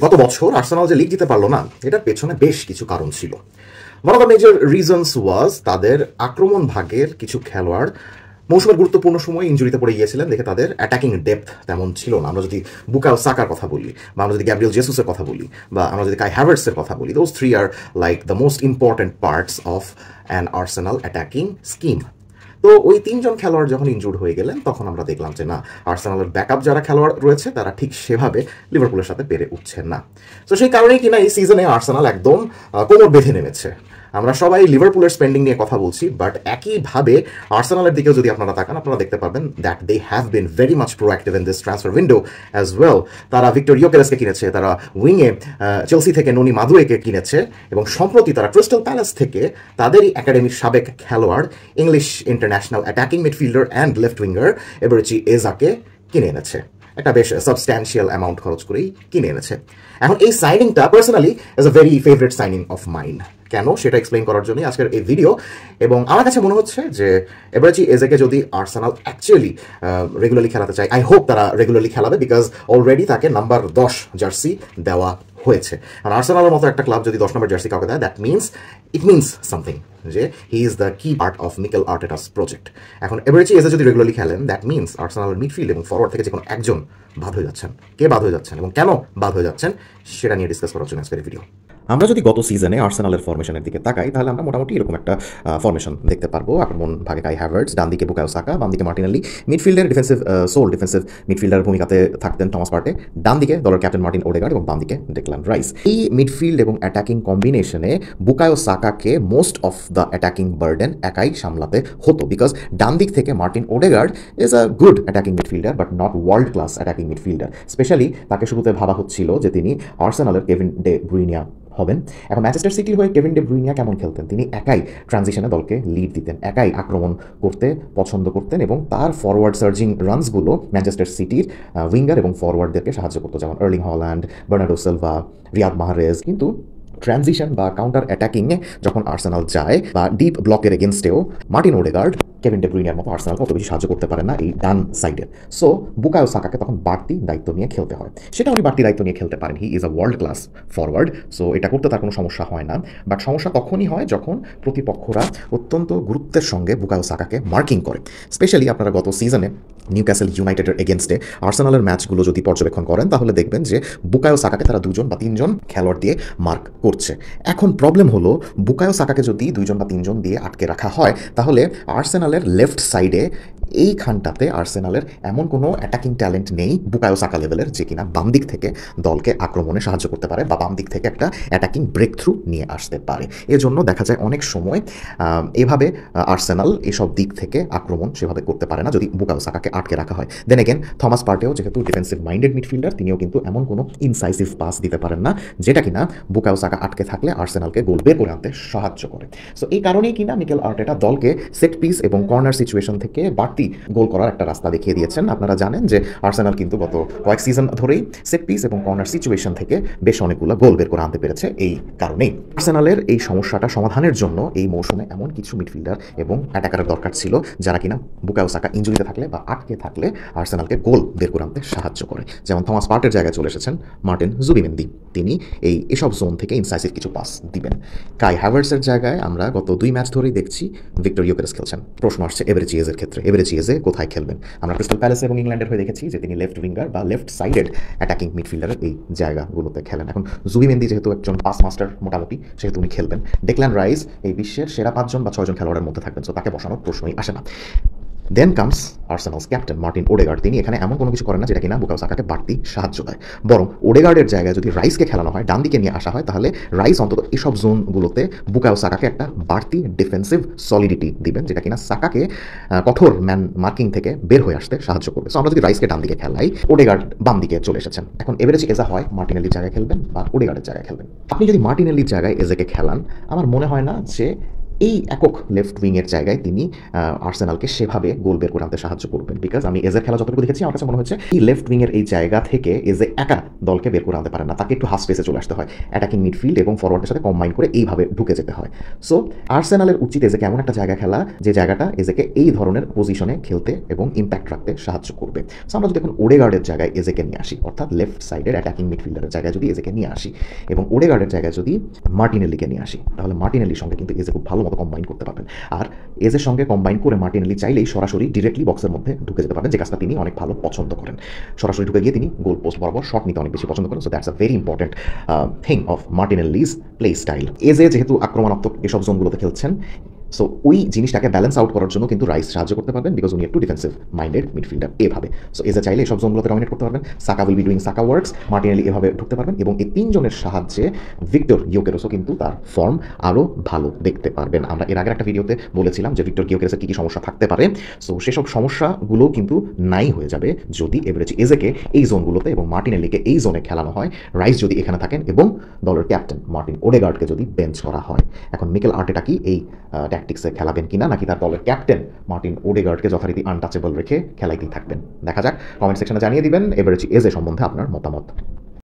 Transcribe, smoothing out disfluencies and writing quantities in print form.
গত বছর আর্সেনাল যে লিগ জিতে পারলো না, এটার পেছনে বেশ কিছু কারণ ছিল। One of the major reasons was তাদের আক্রমণ ভাগের কিছু খেলোয়াড় মৌসুমের গুরুত্বপূর্ণ সময় ইনজুরিতে পড়ে গিয়েছিলেন, দেখে তাদের অ্যাটাকিং ডেপথ তেমন ছিল না। আমরা যদি বুকায়ো সাকার কথা বলি, বা আমরা যদি গ্যাব্রিয়েল জেসুসের কথা বলি, বা আমরা যদি কাই হ্যাভার্টসের কথা বলি, those three are like the most important parts of an Arsenal attacking scheme. তো ওই তিনজন খেলোয়াড় যখন ইনজুর্ড হয়ে গেলেন, তখন আমরা দেখলাম যে না, আর্সেনালের ব্যাকআপ যারা খেলোয়াড় রয়েছে তারা ঠিক সেভাবে লিভারপুলের সাথে পেরে উঠছেন না। তো সেই কারণেই কিনা এই সিজনে আর্সেনাল একদম কোমর বেঁধে নেমেছে। আমরা সবাই লিভারপুলের স্পেন্ডিং নিয়ে কথা বলছি, বাট একইভাবে আর্সেনালের দিকেও যদি আপনারা তাকান, আপনারা দেখতে পাবেন that they have been very much proactive in this transfer window as well. তারা ভিক্টর ইয়োকেরেসকে কিনেছে, তারা উইংয়ে চেলসি থেকে ননি মাদুয়েকে কিনেছে, এবং সম্প্রতি তারা ক্রিস্টাল প্যালেস থেকে তাদেরই একাডেমির সাবেক খেলোয়াড় English international attacking midfielder and left winger Eberechi এজাকে কিনে এনেছে। একটা বেশ সাবস্ট্যান্সিয়াল অ্যামাউন্ট খরচ করেই কিনে এনেছে। এখন এই সাইনিংটা personally is a very favourite signing of mine. কেন, সেটা এক্সপ্লেইন করার জন্যই আজকের এই ভিডিও। এবং আমার কাছে মনে হচ্ছে যে এবেরেচি এজেকে যদি আর্সেনাল অ্যাকচুয়ালি রেগুলারলি খেলাতে চায়, আই হোপ তারা রেগুলারলি খেলাবে, বিকজ অলরেডি তাকে নাম্বার 10 জার্সি দেওয়া হয়েছে। আর আর্সেনালের মতো একটা ক্লাব যদি 10 নম্বর জার্সি কাউকে দেয়, that means it means something, যে হি ইজ দ্য কি পার্ট অফ মিকেল আর্টেটাস প্রজেক্ট। এখন এবেরেচি এজে যদি রেগুলারলি খেলেন, দ্যাট মিনস আর্সেনালের মিডফিল্ড এবং ফরওয়ার্ড থেকে যে কোনো একজন বাদ হয়ে যাচ্ছেন। কে বাদ হয়ে যাচ্ছেন এবং কেন বাদ হয়ে যাচ্ছেন, সেটা নিয়ে ডিসকাস করার জন্য আজকের ভিডিও। আমরা যদি গত সিজনে আর্সেনালের ফরমেশনের দিকে তাকাই, তাহলে আমরা মোটামুটি এরকম একটা ফরমেশন দেখতে পারবো। আক্রমণ ভাগে কাই হ্যাভার্টস, ডান দিকে বুকায়ো সাকা, বাম দিকে মার্টিনেল্লি। মিডফিল্ডের ডিফেন্সিভ মিডফিল্ডার ভূমিকাতে থাকতেন টমাস পার্টে, ডান দিকে দলের ক্যাপ্টেন মার্টিন ওডেগার্ড এবং বাম দিকে ডেক্লান রাইস। এই মিডফিল্ড এবং অ্যাটাকিং কম্বিনেশনে বুকায়ো সাকাকে most of the attacking burden একাই সামলাতে হতো, বিকজ ডান দিক থেকে Martin Odegaard is a good attacking midfielder but not world class attacking midfielder. Specially তাকে শুরুতে ভাবা হচ্ছিল যে তিনি আর্সেনালের কেভিন ডে ব্রুইনিয়া হবেন। এখন ম্যানচেস্টার সিটির হয়ে কেভিন ডে ব্রুইনিয়া কেমন খেলতেন? তিনি একাই ট্রানজিশনে দলকে লিড দিতেন, একাই আক্রমণ করতে পছন্দ করতেন, এবং তার ফরওয়ার্ড সার্জিং রানসগুলো ম্যানচেস্টার সিটির উইঙ্গার এবং ফরওয়ার্ডদেরকে সাহায্য করতো, যেমন Erling Haaland, Bernardo Silva, Riyad Mahrez. কিন্তু ট্রানজিশন বা কাউন্টার অ্যাটাকিংয়ে যখন আর্সেনাল যায়, বা ডিপ ব্লকের এগেনস্টেও মার্টিন ওডেগার্ড কেভিন ডে ব্রুইনার মতো আর্সেনালকে অত বেশি সাহায্য করতে পারে না এই ডান সাইডে। সো বুকায়ো সাকাকে তখন বাড়তি দায়িত্ব নিয়ে খেলতে হয়। সেটা উনি বাড়তি দায়িত্ব নিয়ে খেলতে পারেন, he is a world class forward, so এটা করতে তার কোনো সমস্যা হয় না। বাট সমস্যা তখনই হয় যখন প্রতিপক্ষরা অত্যন্ত গুরুত্বের সঙ্গে বুকায়ো সাকাকে মার্কিং করে। স্পেশালি আপনারা গত সিজনে নিউক্যাসল ইউনাইটেডের এগেনস্টে আর্সেনালের ম্যাচগুলো যদি পর্যবেক্ষণ করেন, তাহলে দেখবেন যে বুকায়ো সাকাকে তারা 2 বা 3 খেলোয়াড় দিয়ে মার্ক করছে। এখন প্রবলেম হলো, বুকায়ো সাকাকে যদি 2 বা 3 দিয়ে আটকে রাখা হয়, তাহলে আর্সেনালের লেফট সাইডে এইখানটাতে আর্সেনালের এমন কোনো অ্যাটাকিং ট্যালেন্ট নেই বুকায়ো সাকা লেভেলের, যে কিনা বাম দিক থেকে দলকে আক্রমণে সাহায্য করতে পারে বা বাম দিক থেকে একটা অ্যাটাকিং ব্রেক থ্রু নিয়ে আসতে পারে। এজন্য দেখা যায় অনেক সময় এভাবে আর্সেনাল এসব দিক থেকে আক্রমণ সেভাবে করতে পারে না যদি বুকায়ো সাকাকে আটকে রাখা হয়। দেন এগেন থমাস পার্টেও যেহেতু ডিফেন্সিভ মাইন্ডেড মিডফিল্ডার, তিনিও কিন্তু এমন কোনো ইনসাইসিভ পাস দিতে পারেন না যেটা কিনা বুকায়ো সাকা আটকে থাকলে আর্সেনালকে গোল বের করে আনতে সাহায্য করে। সো এই কারণেই কিনা মিকেল আর্টেটা দলকে সেট পিস এবং কর্নার সিচুয়েশন থেকে বাড়তি গোল করার একটা রাস্তা দেখিয়ে দিয়েছেন। আপনারা জানেন যে আর্সেনাল কিন্তু গত কয়েক সিজন ধরেই সেট পিস এবং কর্নার সিচুয়েশন থেকে বেশ অনেকগুলো গোল বের করে আনতে পেরেছে। এই কারণেই আর্সেনালের এই সমস্যাটা সমাধানের জন্য এই মৌসুমে এমন কিছু মিডফিল্ডার এবং অ্যাটাকারের দরকার ছিল, যারা কিনা বুকায়ো সাকা ইনজুরিতে থাকলে বা আটকে থাকলে আর্সেনালকে গোল বের করে আনতে সাহায্য করে। যেমন থমাস পার্টের জায়গায় চলে এসেছেন মার্টিন জুবিমেন্দি, তিনি এসব জোন থেকে ইনসাইসিভ কিছু পাস দিবেন। কাই হ্যাভার্টসের জায়গায় আমরা গত 2 ম্যাচ ধরেই দেখছি ভিক্টর ইয়োকেরেস খেলছেন। প্রশ্ন আসছে এবেরেচি এজের ক্ষেত্রে, এবেরেচি এজে কোথায় খেলবেন? আমরা ক্রিস্টাল প্যালেস এবং ইংল্যান্ডের হয়ে দেখেছি যে তিনি লেফট উইঙ্গার বা লেফট সাইডেড অ্যাটাকিং মিডফিল্ডারের এই জায়গাগুলোতে খেলেন। এখন জুবিমেন্দি যেহেতু একজন পাস মাস্টার মোটামুটি, সেহেতু উনি খেলবেন। ডেক্লান রাইস এই বিশ্বের সেরা 5 বা 6 খেলোয়াড়ের মধ্যে থাকবেন, সো তাকে বসানোর প্রশ্নই আসে না। Then comes Arsenal's captain Martin Odegaard, তিনি এখানে এমন কোনো কিছু করেন না যেটা কিনা বুকায়ো সাকাকে বাড়তি সাহায্য দেয়। বরং ওডেগার্ডের জায়গায় যদি রাইসকে খেলানো হয়, ডান দিকে নিয়ে আসা হয়, তাহলে রাইস অন্তত এসব জোনগুলোতে বুকায়ো সাকাকে একটা বাড়তি ডিফেন্সিভ সলিডিটি দিবেন, যেটা কিনা সাকাকে কঠোর ম্যান মার্কিং থেকে বের হয়ে আসতে সাহায্য করবে। সো আমরা যদি রাইসকে ডান দিকে খেলাই, ওডেগার্ড বাম দিকে চলে এসেছেন। এখন এভারেজ এজা হয় মার্টিনেলির জায়গায় খেলবেন বা ওডেগার্ডের জায়গায় খেলবেন। আপনি যদি মার্টিনেলির জায়গায় এজেকে খেলান, আমার মনে হয় না যে এই একক লেফট উইংয়ের জায়গায় তিনি আর্সেনালকে সেভাবে গোল বের করে আনতে সাহায্য করবেন, বিকজ আমি এজের খেলা যতটুকু দেখেছি আমার কাছে মনে হচ্ছে এই লেফট উইংয়ের এই জায়গা থেকে এজে একা দলকে বের করে আনতে পারেন না, তাকে একটু হাফ স্পেসে চলে আসতে হয়, অ্যাটাকিং মিডফিল্ড এবং ফরওয়ার্ডের সাথে কম্বাইন করে এইভাবে ঢুকে যেতে হয়। সো আর্সেনালের উচিত এজেকে এমন একটা জায়গা খেলা যে জায়গাটা এজেকে এই ধরনের পজিশনে খেলতে এবং ইম্প্যাক্ট রাখতে সাহায্য করবে। সো আমরা যদি এখন ওডেগার্ডের জায়গায় এজেকে নিয়ে আসি, অর্থাৎ লেফট সাইডের অ্যাটাকিং মিডফিল্ডারের জায়গায় যদি এজেকে নিয়ে আসি এবং ওডেগার্ডের জায়গায় যদি মার্টিনেলিকে নিয়ে আসি, তাহলে মার্টিনেলির সঙ্গে কিন্তু এজে খুব ভালো মতো কম্বাইন করতে পারবেন। আর এজের সঙ্গে কম্বাইন করে মার্টিনেলি চাইলেই সরাসরি ডিরেক্টলি বক্সের মধ্যে ঢুকে যেতে পারবেন, যে কাজটা তিনি অনেক ভালো পছন্দ করেন। সরাসরি ঢুকে গিয়ে তিনি গোল পোস্ট বরাবর শট নিতে অনেক বেশি পছন্দ করেন। So that's a very important thing of Martinelli's play style. Eze যেহেতু আক্রমণাত্মক এসব জোনগুলোতে খেলছেন, সো ওই জিনিসটাকে ব্যালেন্স আউট করার জন্য কিন্তু রাইস সাহায্য করতে পারবেন, বিকজ উনি একটু ডিফেন্সিভ মাইন্ডেড মিডফিল্ডার এভাবে। সো এজে চাইলে এসব জোনগুলোতে ডমিনেট করতে পারবেন। Saka will be doing Saka works, Martinelli এভাবে ঢুকতে পারবেন এবং এই তিনজনের সাহায্যে ভিক্টর গিওকেরেসও কিন্তু তার ফর্ম আরও ভালো দেখতে পারবেন। আমরা এর আগের একটা ভিডিওতে বলেছিলাম যে ভিক্টর গিওকেরেসের কী কী সমস্যা থাকতে পারে। সো সেসব সমস্যাগুলো কিন্তু নাই হয়ে যাবে যদি এভারেজ এজেকে এই জোনগুলোতে এবং মার্টিনেলিকে এই জোনে খেলানো হয়, রাইস যদি এখানে থাকেন এবং দলের ক্যাপ্টেন মার্টিন ওডেগার্ডকে যদি বেঞ্চ করা হয়। এখন মিকেল আর্টেটা কি এই ট্যাকটিক্সে খেলাবেন কিনা, নাকি তার দলের ক্যাপ্টেন মার্টিন ওডেগার্ডকে যথারীতি আনটাচেবল রেখে খেলাইতেই থাকবেন, দেখা যাক। কমেন্ট সেকশনে জানিয়ে দিবেন এভারেজ এজে সম্বন্ধে আপনার মতামত।